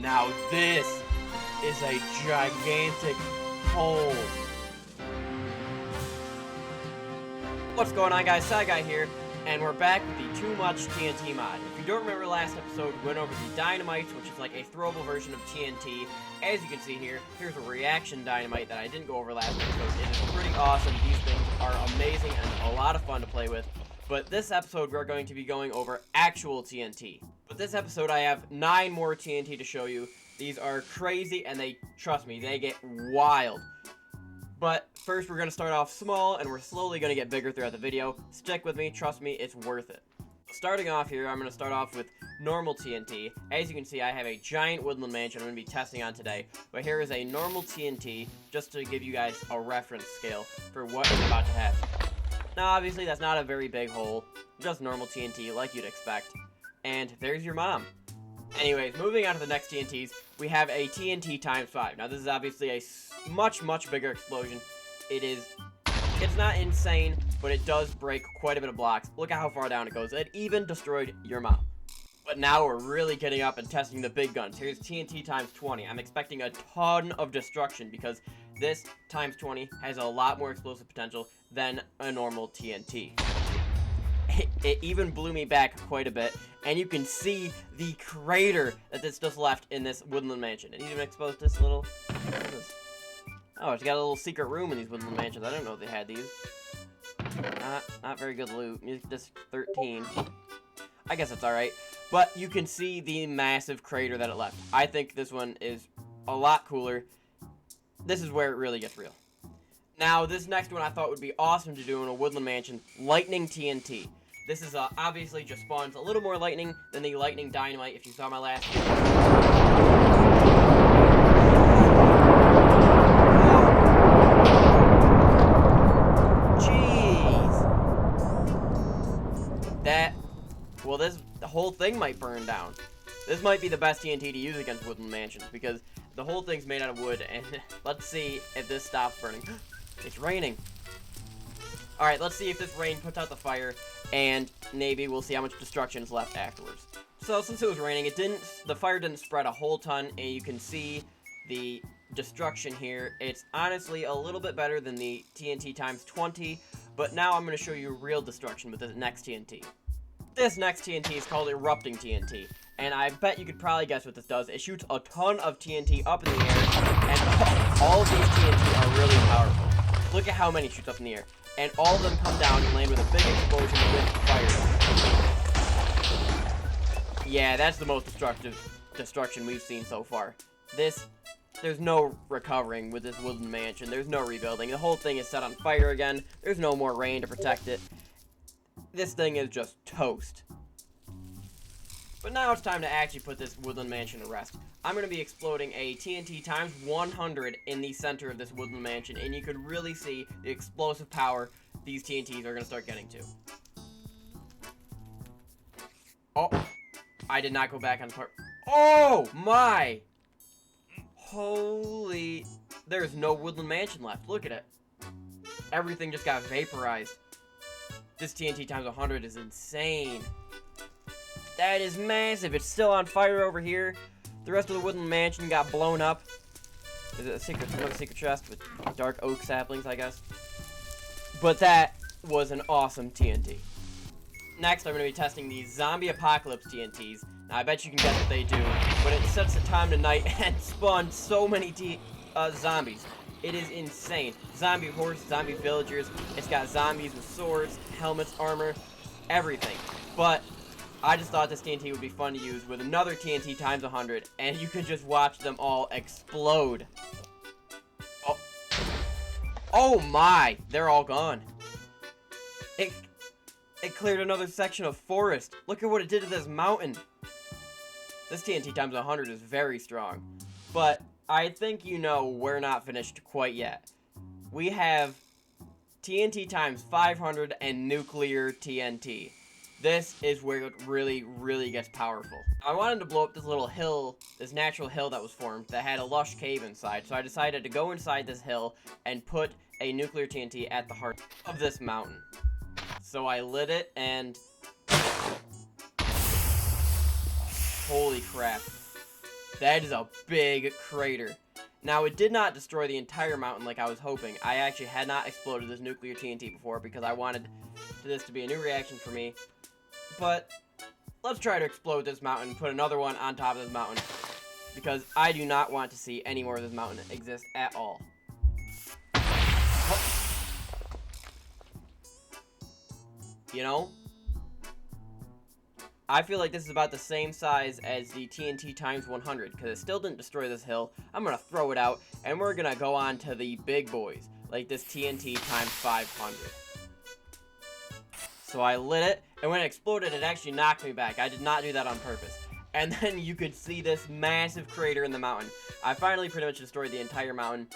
Now this is a gigantic hole. What's going on, guys? Guy here, and we're back with the Too Much TNT mod. If you don't remember, last episode we went over the dynamites, which is like a throwable version of TNT. As you can see here, here's a reaction dynamite that I didn't go over last episode. It is pretty awesome. These things are amazing and a lot of fun to play with. But this episode, we're going to be going over actual TNT. But this episode, I have 9 more TNT to show you. These are crazy, and trust me, they get wild. But first, we're going to start off small, and we're slowly going to get bigger throughout the video. Stick with me, trust me, it's worth it. Starting off here, I'm going to start off with normal TNT. As you can see, I have a giant woodland mansion I'm going to be testing on today. But here is a normal TNT, just to give you guys a reference scale for what is about to happen. Now, obviously, that's not a very big hole, just normal TNT like you'd expect. And there's your mom. Anyways, moving on to the next TNTs, we have a TNT times 5. Now, this is obviously a much bigger explosion. It's not insane, but it does break quite a bit of blocks. Look at how far down it goes. It even destroyed your mom. But now we're really getting up and testing the big guns. Here's TNT times 20. I'm expecting a ton of destruction because this times 20 has a lot more explosive potential than a normal TNT. It even blew me back quite a bit, and you can see the crater that this just left in this woodland mansion. It even exposed this little... What is this? Oh, it's got a little secret room in these woodland mansions. I didn't know they had these. Not very good loot. Music disc 13. I guess it's alright. But you can see the massive crater that it left. I think this one is a lot cooler. This is where it really gets real. Now, this next one I thought would be awesome to do in a woodland mansion. Lightning TNT. This is obviously just spawns a little more lightning than the lightning dynamite if you saw my last video. Well, the whole thing might burn down. This might be the best TNT to use against woodland mansions because the whole thing's made out of wood, and let's see if this stops burning. It's raining. Alright, let's see if this rain puts out the fire, and maybe we'll see how much destruction is left afterwards. So, since it was raining, the fire didn't spread a whole ton, and you can see the destruction here. It's honestly a little bit better than the TNT times 20, but now I'm going to show you real destruction with the next TNT. This next TNT is called Erupting TNT, and I bet you could probably guess what this does. It shoots a ton of TNT up in the air, and all of these TNT are really powerful. Look at how many shoots up in the air, and all of them come down and land with a big explosion with fire. Yeah, that's the most destruction we've seen so far. There's no recovering with this woodland mansion. There's no rebuilding. The whole thing is set on fire again. There's no more rain to protect it. This thing is just toast. But now it's time to actually put this woodland mansion to rest. I'm going to be exploding a TNT times 100 in the center of this woodland mansion, and you could really see the explosive power these TNTs are going to start getting to. Oh, I did not go back on the part. Oh my! Holy, there's no woodland mansion left. Look at it. Everything just got vaporized. This TNT times 100 is insane. That is massive. It's still on fire over here. The rest of the woodland mansion got blown up. Is it another secret chest with dark oak saplings, I guess? But that was an awesome TNT. Next, I'm going to be testing these zombie apocalypse TNTs. Now, I bet you can guess what they do, but it sets the time to night and spawns so many zombies. It is insane. Zombie horse, zombie villagers. It's got zombies with swords, helmets, armor, everything. But I just thought this TNT would be fun to use with another TNT times 100, and you could just watch them all explode. Oh my! They're all gone. It cleared another section of forest. Look at what it did to this mountain. This TNT times 100 is very strong. But I think you know we're not finished quite yet. We have TNT times 500 and nuclear TNT. This is where it really gets powerful. I wanted to blow up this little hill, this natural hill that was formed that had a lush cave inside, so I decided to go inside this hill and put a nuclear TNT at the heart of this mountain. So I lit it and... Holy crap. That is a big crater. Now, it did not destroy the entire mountain like I was hoping. I actually had not exploded this nuclear TNT before because I wanted this to be a new reaction for me. But let's try to explode this mountain, put another one on top of this mountain, because I do not want to see any more of this mountain exist at all. You know, I feel like this is about the same size as the TNT times 100, because it still didn't destroy this hill. I'm going to throw it out, and we're going to go on to the big boys, like this TNT times 500. So I lit it, and when it exploded, it actually knocked me back. I did not do that on purpose. And then you could see this massive crater in the mountain. I finally pretty much destroyed the entire mountain.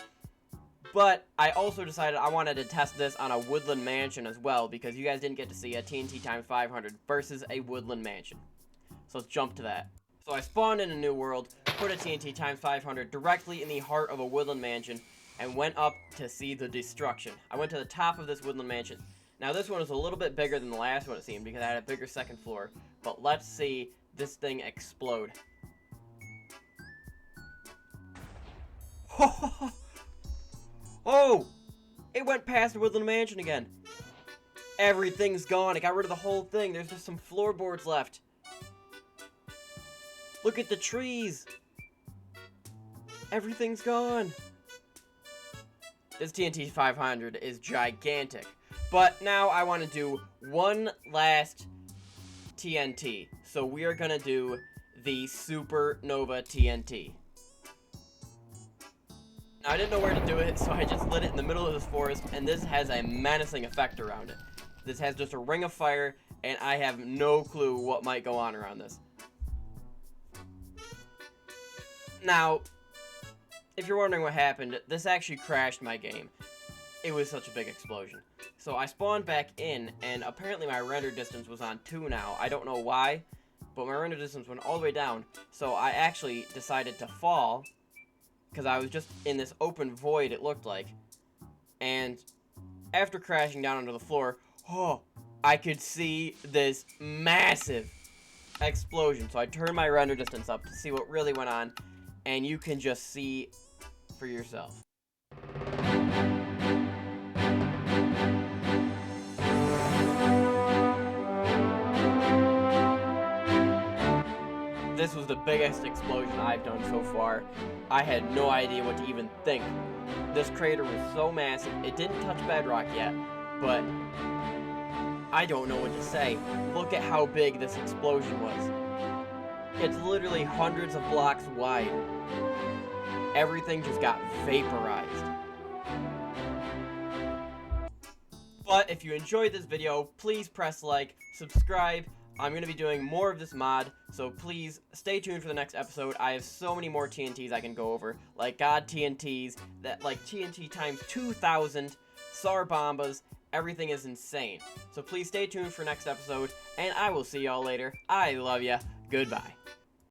But I also decided I wanted to test this on a woodland mansion as well, because you guys didn't get to see a TNT times 500 versus a woodland mansion. So let's jump to that. So I spawned in a new world, put a TNT times 500 directly in the heart of a woodland mansion, and went up to see the destruction. I went to the top of this woodland mansion. Now this one is a little bit bigger than the last one, it seemed, because I had a bigger second floor. But let's see this thing explode. Oh! It went past the woodland mansion again. Everything's gone. It got rid of the whole thing. There's just some floorboards left. Look at the trees. Everything's gone. This TNT 500 is gigantic. But now I want to do one last TNT. So we are going to do the Supernova TNT. Now, I didn't know where to do it, so I just lit it in the middle of this forest, and this has a menacing effect around it. This has just a ring of fire, and I have no clue what might go on around this. Now, if you're wondering what happened, this actually crashed my game. It was such a big explosion. So I spawned back in, and apparently my render distance was on 2 now. I don't know why, but my render distance went all the way down. So I actually decided to fall, because I was just in this open void, it looked like. And after crashing down onto the floor, I could see this massive explosion. So I turned my render distance up to see what really went on, and you can just see for yourself. This was the biggest explosion I've done so far. I had no idea what to even think. This crater was so massive, it didn't touch bedrock yet, but I don't know what to say. Look at how big this explosion was. It's literally hundreds of blocks wide. Everything just got vaporized. But if you enjoyed this video, please press like, subscribe. I'm going to be doing more of this mod, so please stay tuned for the next episode. I have so many more TNTs I can go over, like God TNTs, that like TNT times 2,000, SAR Bombas, everything is insane. So please stay tuned for next episode, and I will see y'all later. I love ya. Goodbye.